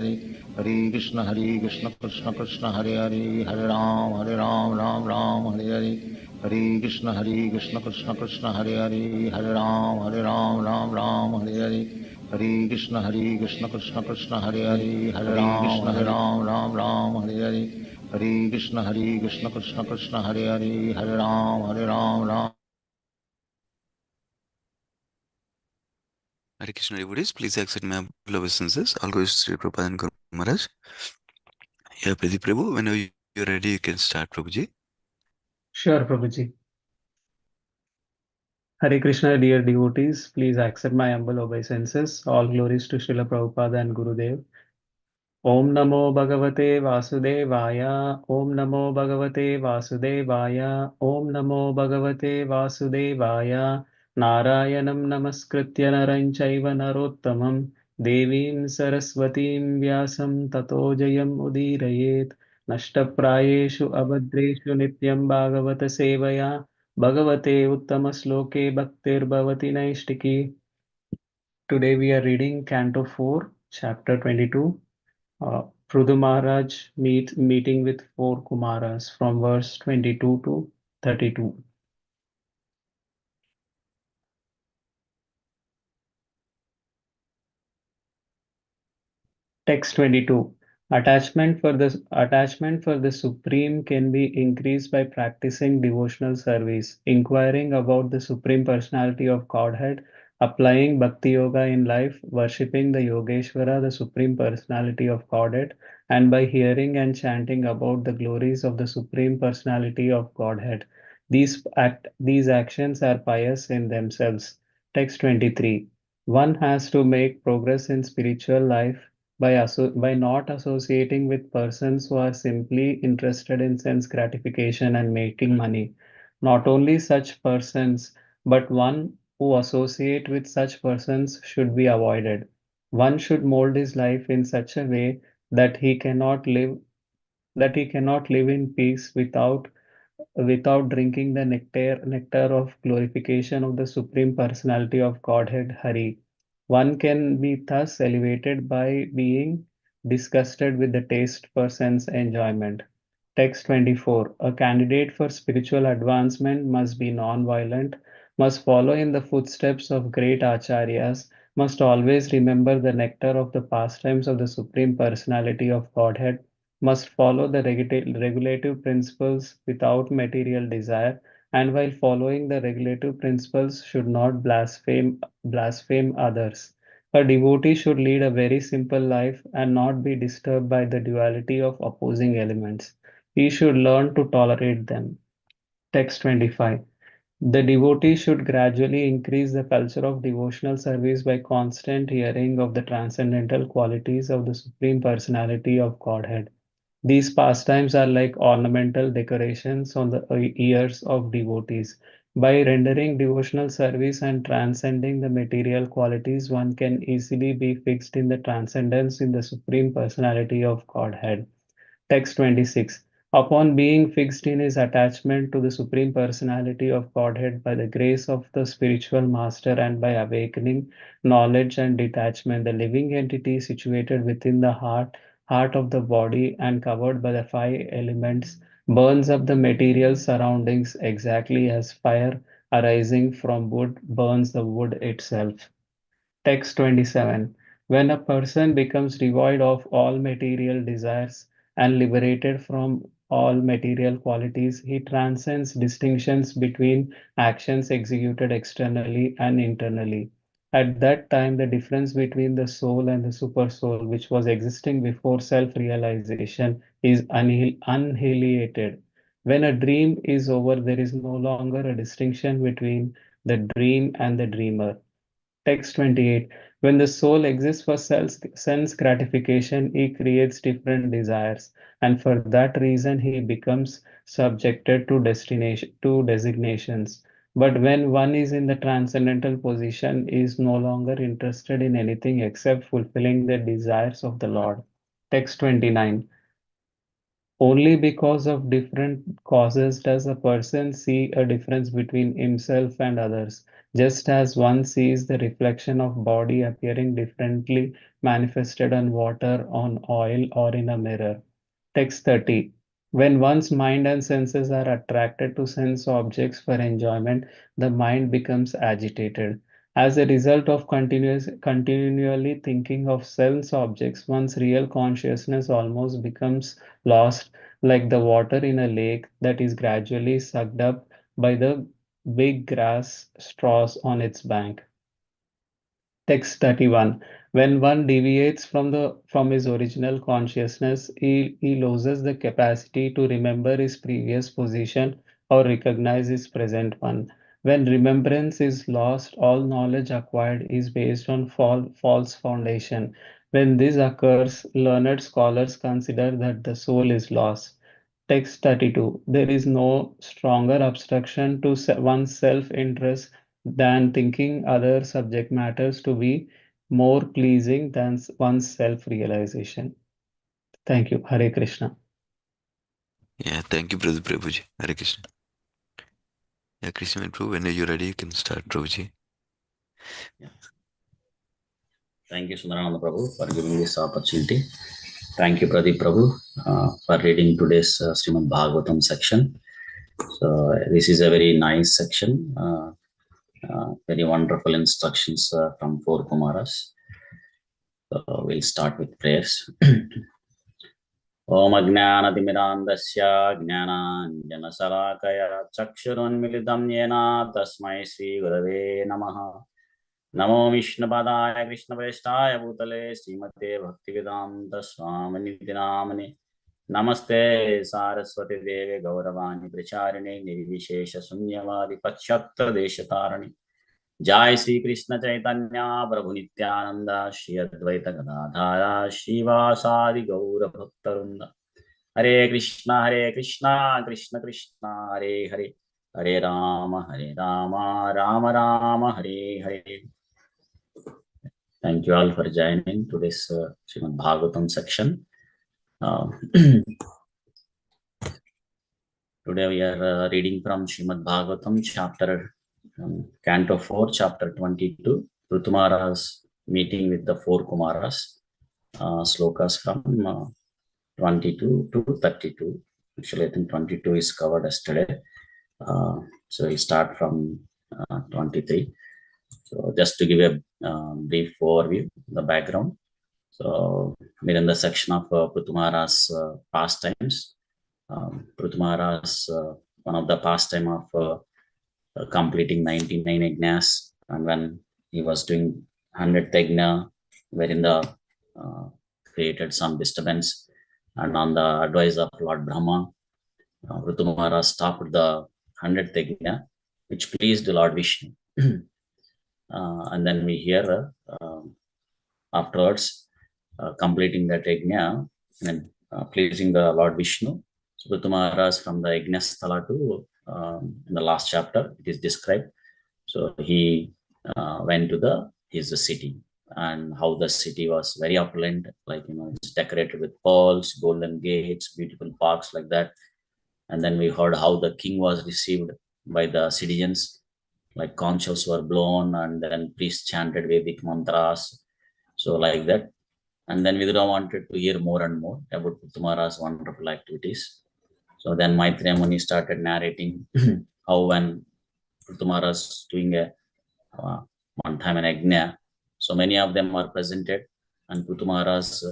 Hare Krishna Krishna Krishna Hare Hare Hare Ram Ram Hare Hare Hare Krishna Krishna Krishna Hare Hare Hare Ram Ram Hare Hare Hare Krishna Krishna Hare Hare Hare Ram Hare Hare Hare Krishna Krishna Hare Hare Hare Ram Hare Krishna devotees, please accept my humble obeisances. All goes to Sri Prabhupada and Guru Maharaj. Yeah, Pradeep Prabhu, whenever you're ready, you can start, Prabhuji. Sure, Prabhuji. Hare Krishna, dear devotees, please accept my humble obeisances. All glories to Srila Prabhupada and Gurudev. Om Namo Bhagavate Vasudevaya. Om Namo Bhagavate Vasudevaya. Om Namo Bhagavate Vasudevaya. Narayanam Namaskritya Naranchaiva Narottamam. Devim Saraswatim Vyasam Tato Jayam Udirayet. Nashtaprayeshu Abhadreshu Nityam Bhagavata Sevaya. Bhagavate Uttama Sloke Bhaktir Bhavati Naishtiki. Today we are reading Canto 4, Chapter 22. Prudu Maharaj meeting with four Kumaras from verse 22 to 32. Text 22. Attachment for the Supreme can be increased by practicing devotional service, inquiring about the Supreme Personality of Godhead, applying Bhakti Yoga in life, worshipping the Yogeshwara, the Supreme Personality of Godhead, and by hearing and chanting about the glories of the Supreme Personality of Godhead. These actions are pious in themselves. Text 23. One has to make progress in spiritual life by not associating with persons who are simply interested in sense gratification and making money. Not only such persons, but one who associate with such persons should be avoided. One should mold his life in such a way that he cannot live in peace without drinking the nectar of glorification of the Supreme Personality of Godhead Hari. One can be thus elevated by being disgusted with the taste for sense enjoyment. Text 24. A candidate for spiritual advancement must be non-violent, must follow in the footsteps of great acharyas, must always remember the nectar of the pastimes of the Supreme Personality of Godhead, must follow the regulative principles without material desire, and while following the regulative principles should not blaspheme others. A devotee should lead a very simple life and not be disturbed by the duality of opposing elements. He should learn to tolerate them. Text 25. The devotee should gradually increase the culture of devotional service by constant hearing of the transcendental qualities of the Supreme Personality of Godhead. These pastimes are like ornamental decorations on the ears of devotees. By rendering devotional service and transcending the material qualities, one can easily be fixed in the transcendence in the Supreme Personality of Godhead. Text 26. Upon being fixed in his attachment to the Supreme Personality of Godhead by the grace of the spiritual master and by awakening knowledge and detachment, the living entity situated within the heart of the body and covered by the five elements burns up the material surroundings exactly as fire arising from wood burns the wood itself. Text 27. When a person becomes devoid of all material desires and liberated from all material qualities, he transcends distinctions between actions executed externally and internally. At that time, the difference between the soul and the supersoul, which was existing before self realization, is annihilated. When a dream is over, there is no longer a distinction between the dream and the dreamer. Text 28. When the soul exists for sense gratification, he creates different desires, and for that reason he becomes subjected to designations. But when one is in the transcendental position, he is no longer interested in anything except fulfilling the desires of the Lord. Text 29. Only because of different causes does a person see a difference between himself and others. just as one sees the reflection of body appearing differently manifested on water, on oil, or in a mirror. Text 30. When one's mind and senses are attracted to sense objects for enjoyment, the mind becomes agitated. As a result of continually thinking of sense objects, one's real consciousness almost becomes lost, like the water in a lake that is gradually sucked up by the big grass straws on its bank. Text 31. When one deviates from his original consciousness, he loses the capacity to remember his previous position or recognize his present one. When remembrance is lost, all knowledge acquired is based on false foundation. When this occurs, learned scholars consider that the soul is lost. Text 32. There is no stronger obstruction to one's self-interest than thinking other subject matters to be more pleasing than one's self-realization. Thank you. Hare Krishna. Yeah, thank you, Brother Prabhuji. Hare Krishna. Yeah, Krishna and Prabhu, whenever you're ready, you can start, Prabhuji. Yeah. Thank you, Sundarananda Prabhu, for giving this opportunity. Thank you, Pradeep Prabhu, for reading today's Srimad Bhagavatam section. So this is a very nice section, very wonderful instructions from four Kumaras. So we'll start with prayers. Om Ajnanatimirandasya Jnananjanasalakaya Chakshurunmilitam Yena Tasmai Sri Gurave Namaha. Namo Vishnupadaya Krishnavestaya Bhutale Srimate Bhaktivedanta Swamini Namane. Namaste Saraswati Devi Gauravani Pracharine Nirvishesha Sunyavadi Pachatta Deshatarani. Jai Sri Krishna Chaitanya Prabhu Nityananda Shri Advaita Gadadhara Shivasadi Gaura Bhaktarunda. Hare Krishna Krishna Krishna Hare Hare Hare Rama Rama Rama Hare Hare. Thank you all for joining to this Srimad Bhagavatam section. Today we are reading from Srimad Bhagavatam chapter Canto 4, chapter 22, Rutumara's meeting with the four Kumaras, slokas from 22 to 32. Actually, I think 22 is covered yesterday. So we'll start from 23. So just to give a brief overview, the background. So we're in the section of Prutumara's pastimes. Prutumara's one of the pastime of completing 99 yajnas, and when he was doing 100th yajna, wherein the created some disturbance, and on the advice of Lord Brahma, Prutumara stopped the 100th yajna, which pleased Lord Vishnu. And then we hear afterwards completing that yajna and pleasing the Lord Vishnu. So Prutumara's from the yajna sthala to in the last chapter it is described. So he went to his city, and how the city was very opulent, like it's decorated with pearls, golden gates, beautiful parks like that. And then we heard how the king was received by the citizens, like conch shells were blown, and then priests chanted Vedic mantras, so like that. And then Vidura wanted to hear more and more about Prutumara's wonderful activities. So then Maitreya Muni started narrating how when Prutumara's doing a one time an yajna, so many of them are presented, and Prutumara's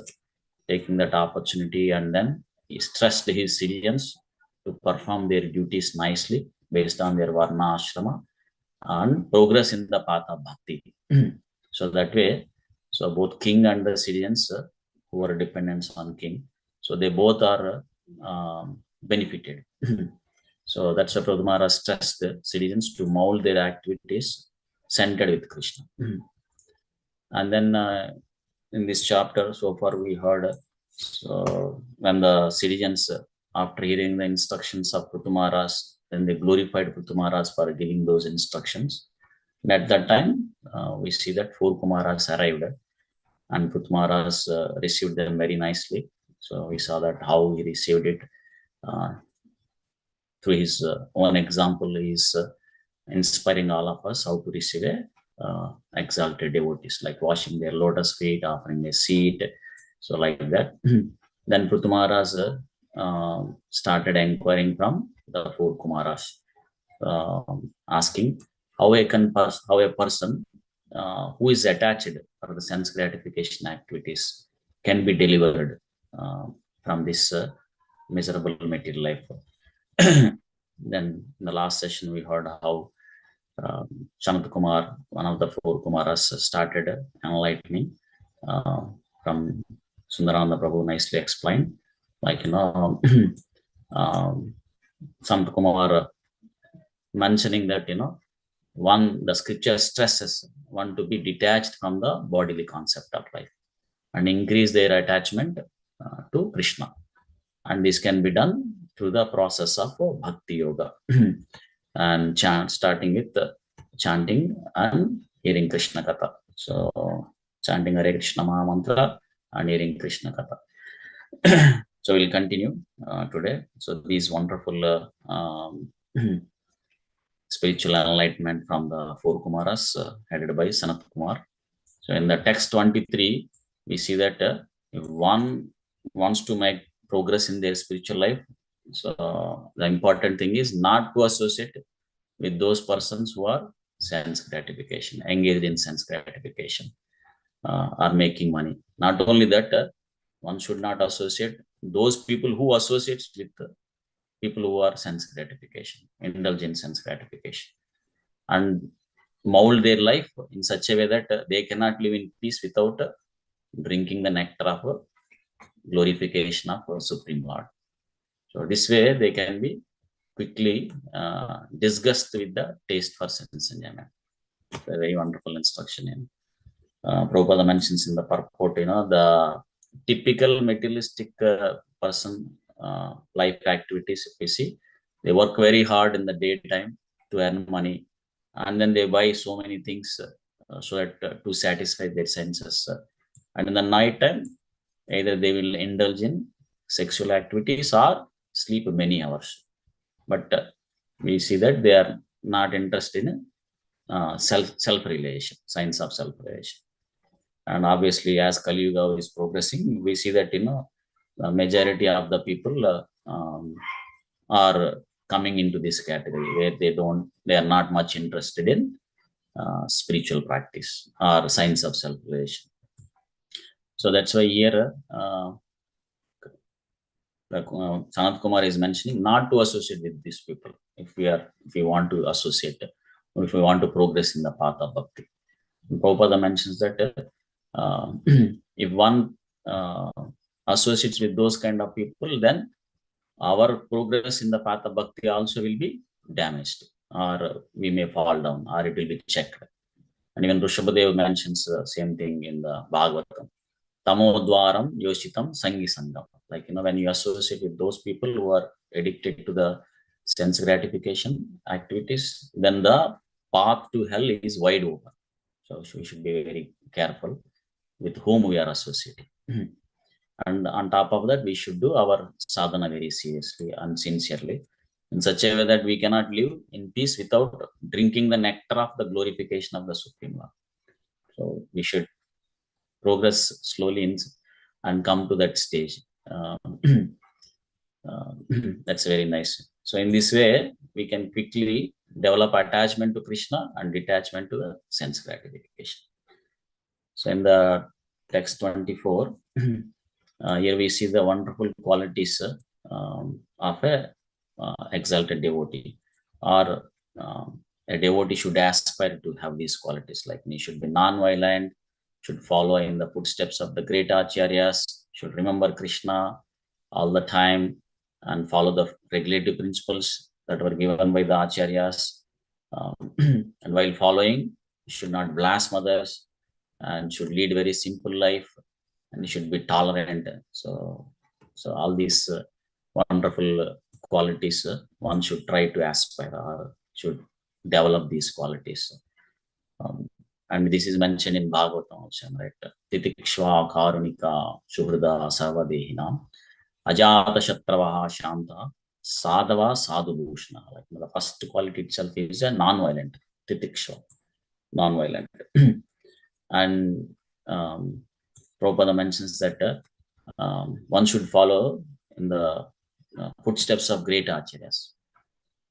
taking that opportunity, and then he stressed his citizens to perform their duties nicely based on their varna ashrama and progress in the path of bhakti. So that way, so both king and the citizens who are dependents on king, so they both are benefited. So that's why Prutumara stressed the citizens to mold their activities centered with Krishna. And then in this chapter, so far we heard, so when the citizens, after hearing the instructions of Prutumara's, then they glorified Prutumara's for giving those instructions. And at that time, we see that four Kumaras arrived, and Prutumara's received them very nicely. So we saw that how he received it through his own example. He is inspiring all of us how to receive a exalted devotees, like washing their lotus feet, offering a seat, so like that. Then Prithu Maharaj started inquiring from the four Kumaras, asking how a person who is attached for the sense gratification activities can be delivered from this miserable material life. Then in the last session we heard how Sanat Kumar, one of the four Kumaras, started enlightening from Sundarananda Prabhu nicely explained, like Sanat Kumar mentioning that the scripture stresses one to be detached from the bodily concept of life and increase their attachment to Krishna, and this can be done through the process of bhakti yoga and starting with chanting and hearing Krishna Katha. So chanting Hare Krishna Maha Mantra and hearing Krishna Katha. So we'll continue today. So these wonderful spiritual enlightenment from the four Kumaras headed by Sanat Kumar. So in the text 23, we see that if one wants to make progress in their spiritual life, so the important thing is not to associate with those persons who are sense gratification, engaged in sense gratification, are making money. Not only that, one should not associate those people who associates with people who are sense gratification, indulge in sense gratification, and mold their life in such a way that they cannot live in peace without drinking the nectar of glorification of Supreme Lord. So this way they can be quickly disgusted with the taste for sense enjoyment. It's a very wonderful instruction. Prabhupada mentions in the purport, the typical materialistic person life activities, if we see, they work very hard in the daytime to earn money, and then they buy so many things so that to satisfy their senses. And in the night time, either they will indulge in sexual activities or sleep many hours. But we see that they are not interested in self-realization, science of self-realization. And obviously, as Kali Yuga is progressing, we see that the majority of the people are coming into this category where they are not much interested in spiritual practice or science of self-realization. So that's why here Sanat Kumar is mentioning not to associate with these people if we want to associate, or if we want to progress in the path of bhakti. Prabhupada mentions that if one associates with those kind of people, then our progress in the path of bhakti also will be damaged, or we may fall down, or it will be checked. And even Rishabhadev mentions the same thing in the Bhagavatam. Tamodvaram yoshitam sangi sangam. Like, when you associate with those people who are addicted to the sense gratification activities, then the path to hell is wide open. So we should be very careful with whom we are associating. And on top of that, we should do our sadhana very seriously and sincerely, in such a way that we cannot live in peace without drinking the nectar of the glorification of the Supreme Lord. So we should progress slowly and come to that stage. That's very nice. So in this way, we can quickly develop attachment to Krishna and detachment to the sense gratification. So in the text 24, here we see the wonderful qualities of a exalted devotee, or a devotee should aspire to have these qualities. Like, he should be non-violent, should follow in the footsteps of the great acharyas, should remember Krishna all the time and follow the regulative principles that were given by the acharyas. And while following, should not blaspheme others and should lead very simple life, and he should be tolerant. So all these wonderful qualities one should try to aspire, or should develop these qualities. And this is mentioned in Bhagavatam also, right? Titikshva karunika shuhrada sarvadehina ajata shatravaha shanta Sadhava Sadhubhushna. Like the first quality itself is a non-violent, titiksha, non-violent. And Prabhupada mentions that one should follow in the footsteps of great acharyas.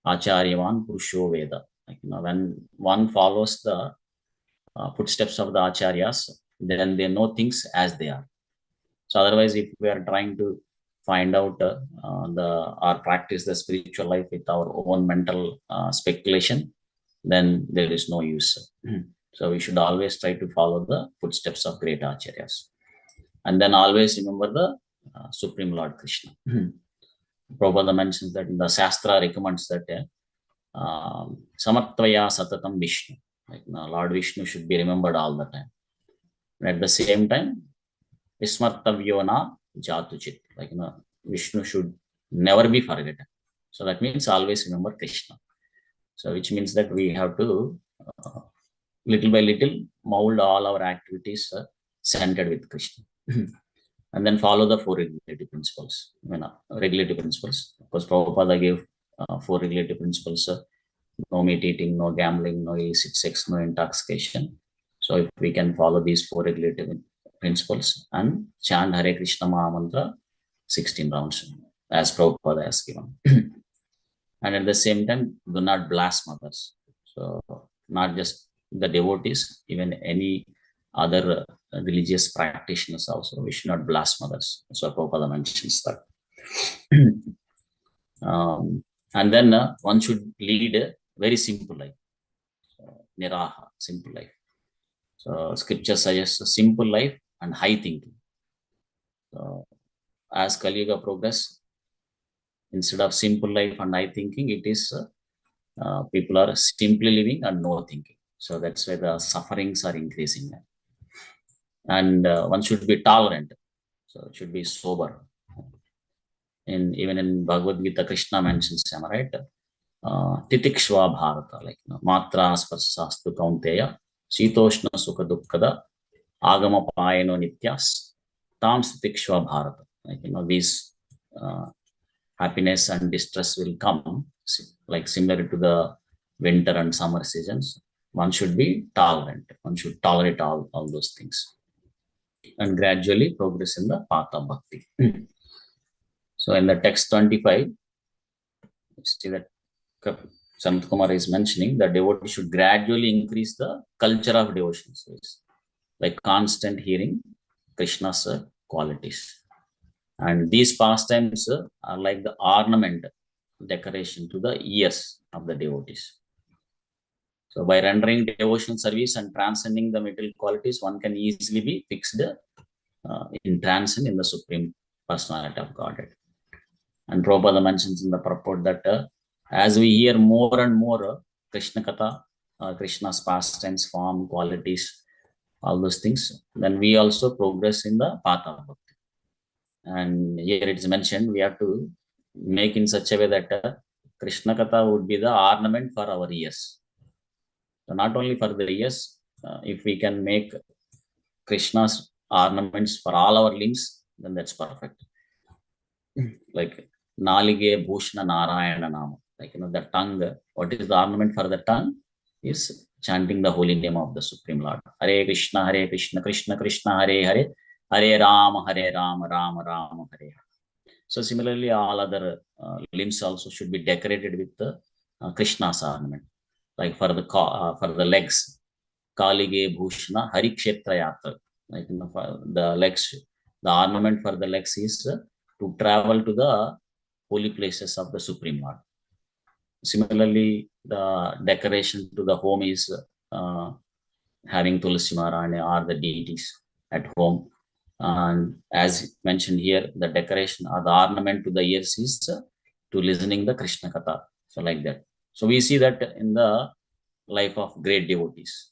Acharyavan Purusho Veda. Like, when one follows the footsteps of the acharyas, then they know things as they are. So otherwise, if we are trying to find out or practice the spiritual life with our own mental speculation, then there is no use. So we should always try to follow the footsteps of great acharyas, and then always remember the Supreme Lord Krishna. Prabhupada mentions that in the Shastra recommends that Samartvaya Satatam Vishnu, like Lord Vishnu should be remembered all the time. And at the same time, Vismartavyona Jatuchit, like Vishnu should never be forgotten. So that means always remember Krishna. So which means that we have to little by little mold all our activities centered with Krishna. And then follow the 4 regulative principles. Regulative principles. Of course, Prabhupada gave 4 regulative principles: no meat eating, no gambling, no illicit sex, no intoxication. So if we can follow these 4 regulative principles and chant Hare Krishna Maha Mantra 16 rounds, as Prabhupada has given. And at the same time, do not blaspheme others. So not just the devotees, even any other religious practitioners also, we should not blaspheme others. So Prabhupada mentions that. And then one should lead a very simple life. Niraha, simple life. So scripture suggests a simple life and high thinking. So as Kali Yuga progress, instead of simple life and high thinking, it is people are simply living and no thinking. So that's why the sufferings are increasing. And one should be tolerant. So it should be sober. And even in Bhagavad Gita, Krishna mentions, right? Titikshva Bharata, like Matra Sparsastu Kaunteya, Sitoshna Sukha Dukkada, Agama Payano Nityas, Tam Titikshva Bharata. Like, these happiness and distress will come, like similar to the winter and summer seasons. One should be tolerant. One should tolerate all those things and gradually progress in the path of bhakti. So in the text 25, see that Sanat Kumar is mentioning that devotee should gradually increase the culture of devotion. So it's like constant hearing Krishna's qualities. And these pastimes are like the ornament, decoration to the ears of the devotees. So by rendering devotional service and transcending the material qualities, one can easily be fixed in transcend in the Supreme Personality of Godhead. And Prabhupada mentions in the purport that as we hear more and more Krishna Katha, Krishna's pastimes, form, qualities, all those things, then we also progress in the path of bhakti. And here it is mentioned, we have to make in such a way that Krishna Katha would be the ornament for our ears. So not only for the ears, if we can make Krishna's ornaments for all our limbs, then that's perfect. Like Nalige Bhushna Narayana Nama. Like, the tongue, what is the ornament for the tongue? Is chanting the holy name of the Supreme Lord. Hare Krishna, Krishna Krishna, Hare Hare, Hare Rama, Rama Rama, Hare Hare. So similarly, all other limbs also should be decorated with the Krishna's ornament. Like for the legs, Kalige Bhushna Hari Kshetra Yatra. Like, for the legs, the ornament for the legs is to travel to the holy places of the Supreme Lord. Similarly, the decoration to the home is having Tulsi Maharani or the deities at home. And as mentioned here, the decoration or the ornament to the ears is to listening the Krishna Katha. So like that. So we see that in the life of great devotees.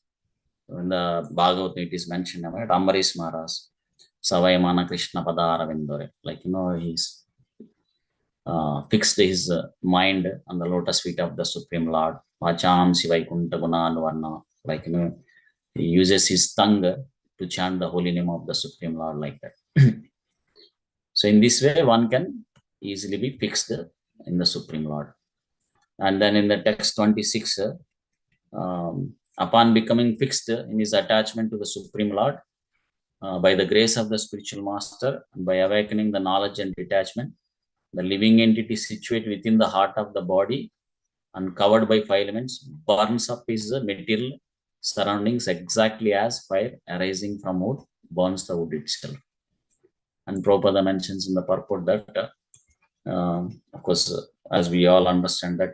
In the Bhagavatam, it is mentioned about Ambarish Maharaj, Savayamana Krishna Padara Vindore. Like, he's fixed his mind on the lotus feet of the Supreme Lord. Vacham Sivaikunta Gunanuvarna. Like, he uses his tongue to chant the holy name of the Supreme Lord, like that. So in this way, one can easily be fixed in the Supreme Lord. And then in the text 26, upon becoming fixed in his attachment to the Supreme Lord, by the grace of the spiritual master, and by awakening the knowledge and detachment, the living entity situated within the heart of the body and covered by 5 elements burns up his material surroundings exactly as fire arising from wood burns the wood itself. And Prabhupada mentions in the purport that, of course, as we all understand that,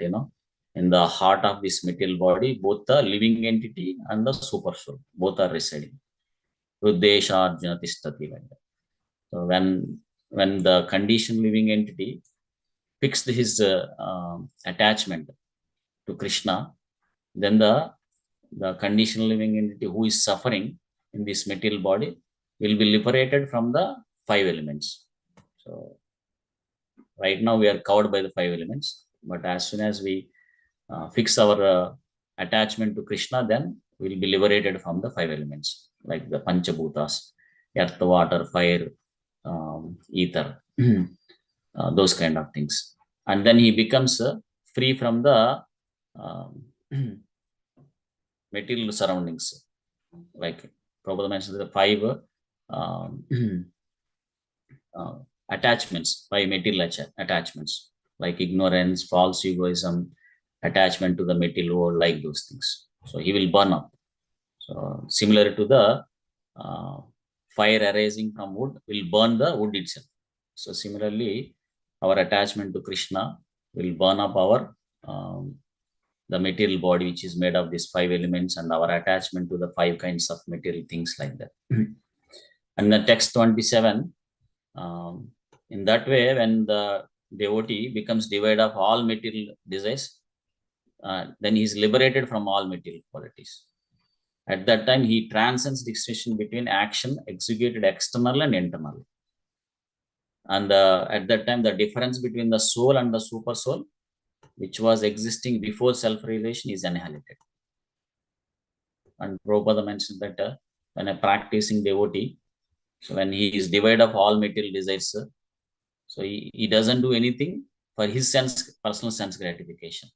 in the heart of this material body, both the living entity and the super soul, both are residing. Ruddesha Arjuna Tishtati, like that. So when the conditioned living entity fixed his attachment to Krishna, then the conditional living entity who is suffering in this material body will be liberated from the 5 elements. So right now we are covered by the 5 elements, but as soon as we fix our attachment to Krishna, then we will be liberated from the 5 elements, like the Panchabhutas, earth, water, fire, ether, those kind of things. And then he becomes free from the material surroundings. Like Prabhupada mentions the 5 attachments, 5 material attachments, like ignorance, false egoism, attachment to the material world, like those things. So he will burn up. So similar to the fire arising from wood will burn the wood itself. So similarly, our attachment to Krishna will burn up our the material body, which is made of these 5 elements, and our attachment to the 5 kinds of material things, like that. And the text 27, in that way, when the devotee becomes devoid of all material desires, then he is liberated from all material qualities. At that time, he transcends distinction between action executed external and internal. And at that time, the difference between the soul and the super soul, which was existing before self-realization, is annihilated. And Prabhupada mentioned that when a practicing devotee, so when he is devoid of all material desires, so he doesn't do anything for his personal sense gratification.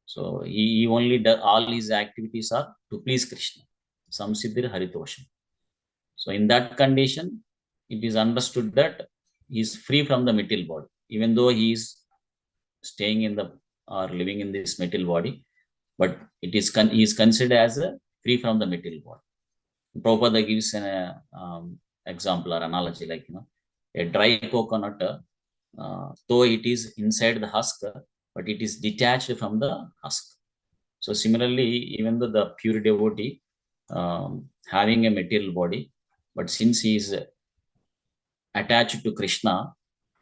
So he only does, all his activities are to please Krishna. Samsiddhir Haritosham. So in that condition, it is understood that he is free from the material body, even though he is staying in the or living in this material body, but it is he is considered as free from the material body. Prabhupada gives an example or analogy, like a dry coconut, though it is inside the husk, but it is detached from the husk. So similarly, even though the pure devotee having a material body, but since he is attached to Krishna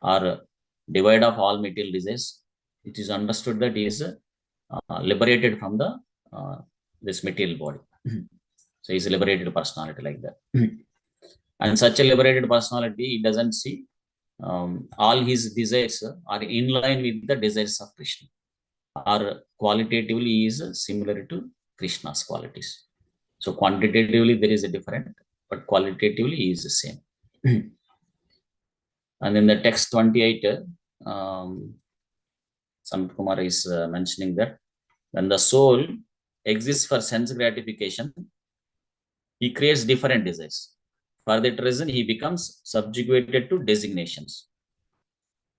or devoid of all material desires, it is understood that he is liberated from the this material body. So he is a liberated personality, like that. And such a liberated personality, he doesn't see all his desires are in line with the desires of Krishna, or qualitatively he is similar to Krishna's qualities. So quantitatively there is a difference, but qualitatively he is the same. And in the text 28, Sanat Kumar is mentioning that when the soul exists for sense gratification, he creates different desires. For that reason, he becomes subjugated to designations.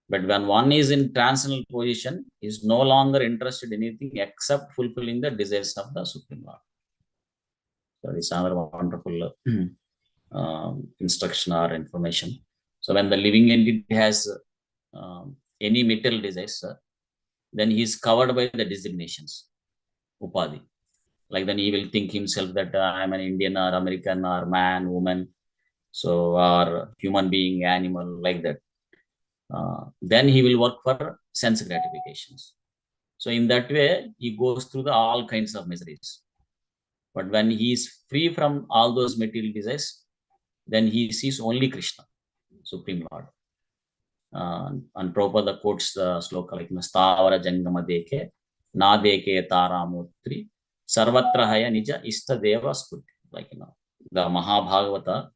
But when one is in transcendental position, he is no longer interested in anything except fulfilling the desires of the Supreme Lord. So this is another wonderful instruction or information. So when the living entity has any material desires, then he is covered by the designations, upadhi. Like then he will think himself that I am an Indian or American or man, woman, so or human being, animal, like that. Then he will work for sense gratifications. So in that way, he goes through the all kinds of miseries. But when he is free from all those material desires, then he sees only Krishna, Supreme Lord. And Prabhupada quotes the sloka like Stavara Jangama Deke, Na Deke Taramutri, Sarvatra Haya Nija Ista Deva Sputi. Like the Mahabhagavata.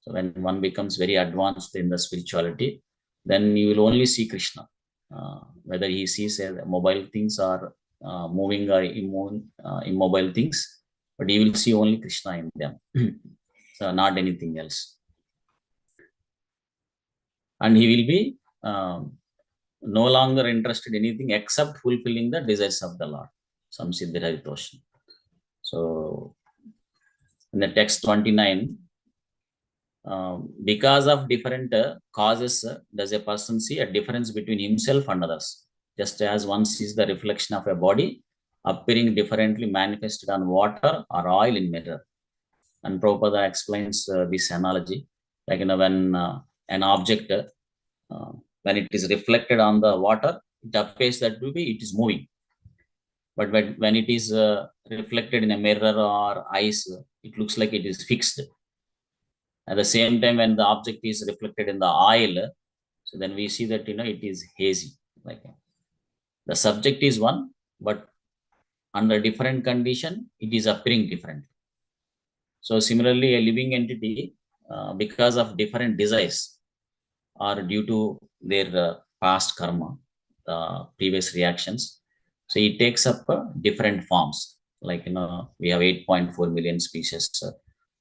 So when one becomes very advanced in the spirituality, then you will only see Krishna. whether he sees mobile things or moving or immobile things, but he will see only Krishna in them, so not anything else. And he will be no longer interested in anything except fulfilling the desires of the Lord. Some Siddharitoshn. So in the text 29, because of different causes, does a person see a difference between himself and others? Just as one sees the reflection of a body appearing differently manifested on water or oil in mirror. And Prabhupada explains this analogy, like when an object, when it is reflected on the water, it appears that it is moving. But when it is reflected in a mirror or ice, it looks like it is fixed. At the same time, when the object is reflected in the oil, so then we see that it is hazy. Like the subject is one, but under different condition, it is appearing different. So similarly, a living entity, because of different desires or due to their past karma, previous reactions, so it takes up different forms. Like we have 8.4 million species.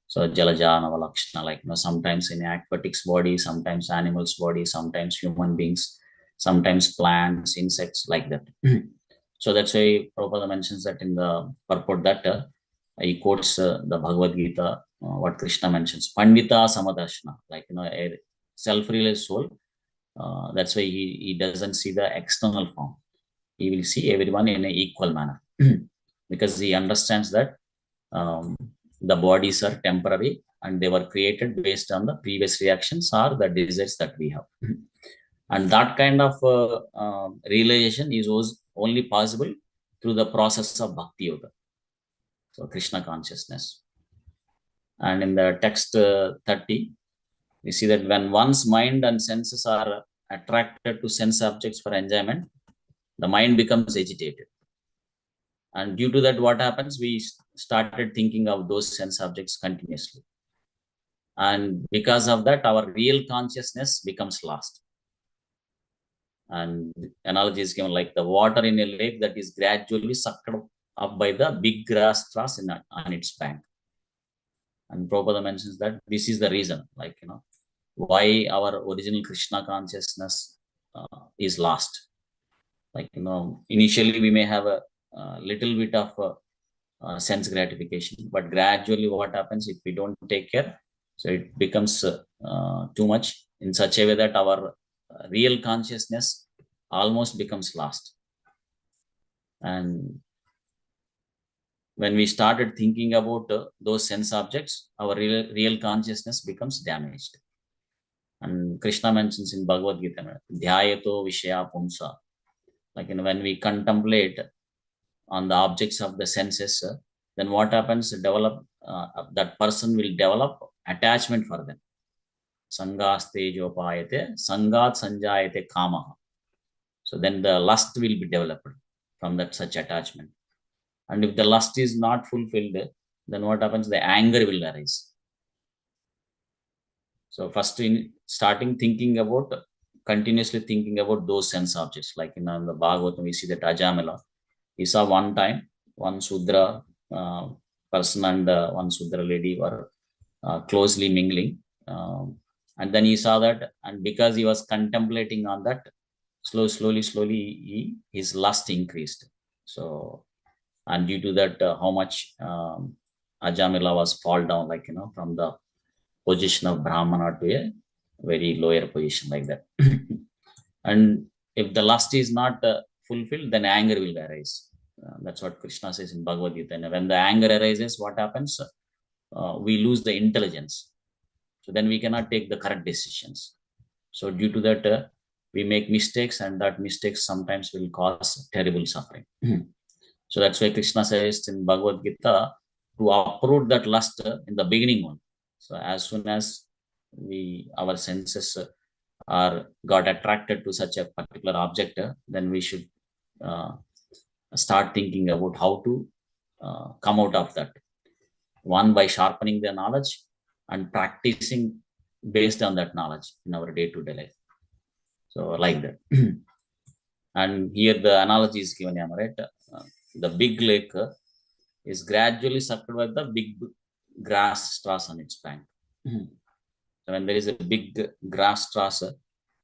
So Jalaja, Navalakshana, like sometimes in aquatics body, sometimes animals body, sometimes human beings, sometimes plants, insects, like that. So that's why Prabhupada mentions that in the purport that he quotes the Bhagavad Gita, what Krishna mentions, Pandita Samadarshana, like a self-realized soul. That's why he doesn't see the external form. He will see everyone in an equal manner because he understands that the bodies are temporary and they were created based on the previous reactions or the desires that we have. And that kind of realization is only possible through the process of Bhakti Yoga. So Krishna consciousness. And in the text 30, we see that when one's mind and senses are attracted to sense objects for enjoyment, the mind becomes agitated. And due to that, what happens? We started thinking of those sense objects continuously. And because of that, our real consciousness becomes lost. And analogy is given like the water in a lake that is gradually sucked up by the big grass troughs on its bank. And Prabhupada mentions that this is the reason, like, why our original Krishna consciousness is lost. Like, initially we may have a little bit of sense gratification, but gradually what happens if we don't take care? So it becomes too much in such a way that our real consciousness almost becomes lost. And when we started thinking about those sense objects, our real consciousness becomes damaged. And Krishna mentions in Bhagavad Gita, Dhyayato Vishaya Pumsa. Like when we contemplate on the objects of the senses, then what happens? That person will develop attachment for them. Sangaste jopayate, sangat sanjayate kamaha. So then the lust will be developed from that such attachment. And if the lust is not fulfilled, then what happens? The anger will arise. So first in starting continuously thinking about those sense objects, like in the Bhagavatam, we see that Ajamila, he saw one time, one Sudra person and one Sudra lady were closely mingling. And then he saw that, and because he was contemplating on that, slowly, his lust increased. So, and due to that, how much Ajamila was fall down, like, from the position of Brahmana to a very lower position, like that. And if the lust is not fulfilled, then anger will arise. That's what Krishna says in Bhagavad Gita. And when the anger arises, what happens? We lose the intelligence. So then we cannot take the correct decisions. So due to that, we make mistakes, and that mistakes sometimes will cause terrible suffering. So that's why Krishna says in Bhagavad Gita to uproot that lust in the beginning one. So as soon as our senses got attracted to such a particular object, then we should start thinking about how to come out of that. One, by sharpening the knowledge and practicing based on that knowledge in our day-to-day life. So like that. And here the analogy is given, right? The big lake is gradually sucked by the big grass straws on its bank. So when there is a big grass straws,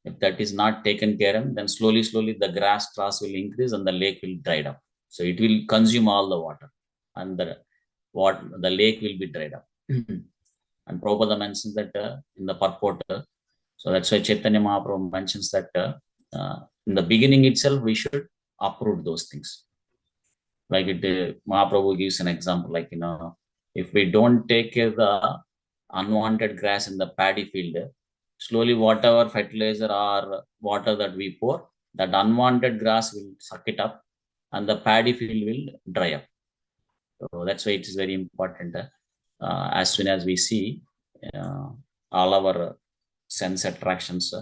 if that is not taken care of, then slowly the grass straws will increase and the lake will dry up. So it will consume all the water, and the lake will be dried up. And Prabhupada mentions that in the purport. So that's why Chaitanya Mahaprabhu mentions that in the beginning itself, we should uproot those things. Like Mahaprabhu gives an example, like, if we don't take care of the unwanted grass in the paddy field, slowly whatever fertilizer or water that we pour, that unwanted grass will suck it up and the paddy field will dry up. So that's why it is very important. As soon as we see all our sense attractions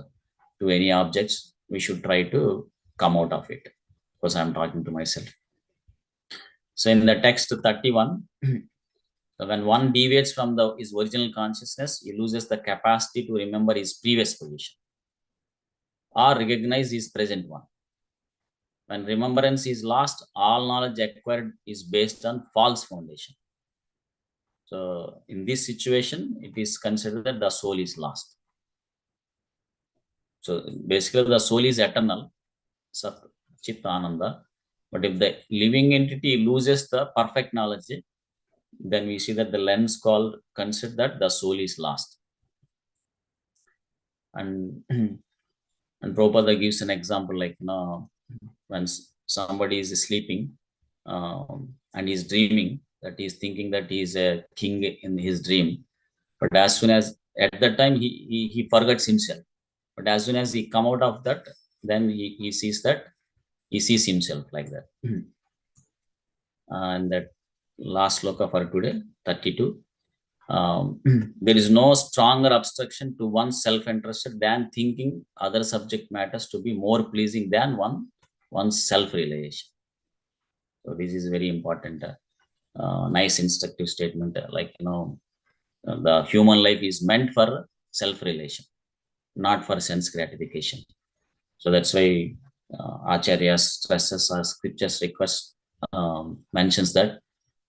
to any objects, we should try to come out of it. Because I'm talking to myself. So in the text 31, so when one deviates from his original consciousness, he loses the capacity to remember his previous position or recognize his present one. When remembrance is lost, all knowledge acquired is based on false foundation. So in this situation, it is considered that the soul is lost. So basically, the soul is eternal, Sat Chit Ananda. But if the living entity loses the perfect knowledge, then we see that the lens consider that the soul is lost. And Prabhupada gives an example, like, when somebody is sleeping and he's dreaming, that he's thinking that he's a king in his dream. But as soon as at that time he forgets himself. But as soon as he come out of that, then he sees himself like that. And that last sloka for today, 32. There is no stronger obstruction to one's self-interest than thinking other subject matters to be more pleasing than one's self-realization. So this is very important. Nice instructive statement. Like, the human life is meant for self-realization, not for sense gratification. So that's why Acharya stresses or scriptures request mentions that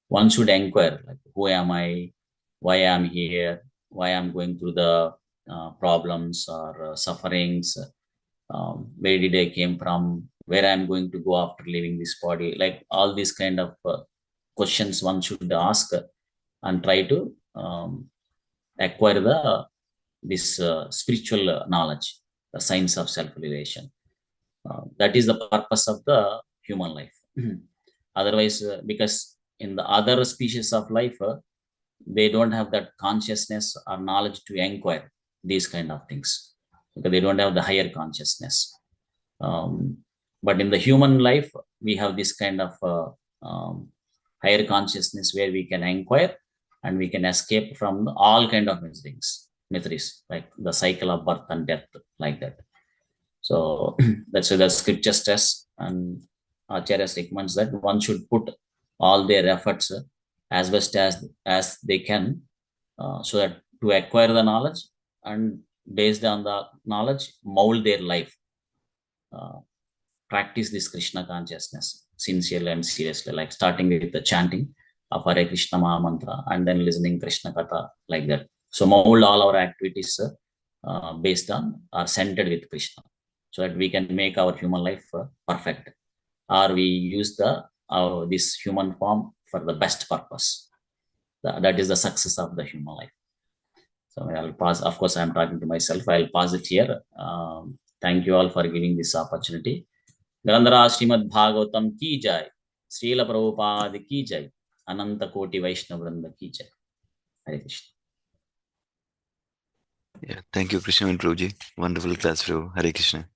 one should inquire, like, who am I, why I'm here, why I'm going through the problems or sufferings, where did I came from, where I'm going to go after leaving this body. Like all these kind of questions one should ask and try to acquire this spiritual knowledge, the science of self-realization. That is the purpose of the human life. Otherwise, because in the other species of life, they don't have that consciousness or knowledge to inquire these kind of things, because they don't have the higher consciousness. But in the human life, we have this kind of higher consciousness where we can inquire and we can escape from all kind of miseries, like the cycle of birth and death, like that. So that's why the scripture stress and Acharya recommends that one should put all their efforts as best as they can, so that to acquire the knowledge and based on the knowledge, mold their life. Practice this Krishna consciousness sincerely and seriously, like starting with the chanting of Hare Krishna Maha Mantra and then listening Krishna Katha, like that. So mold all our activities based on or centered with Krishna, so that we can make our human life perfect, or we use this human form for the best purpose. That is the success of the human life. So I'll pause. Of course, I'm talking to myself. I'll pause it here. Thank you all for giving this opportunity. Grandhara Srimad Bhagavatam ki jai. Srila Prabhupada ki jai. Ananta Koti Vaishnava Vrinda ki jai. Hare Krishna. Yeah, thank you, Krishna and Prabhuji. Wonderful class, Prabhu. Hare Krishna.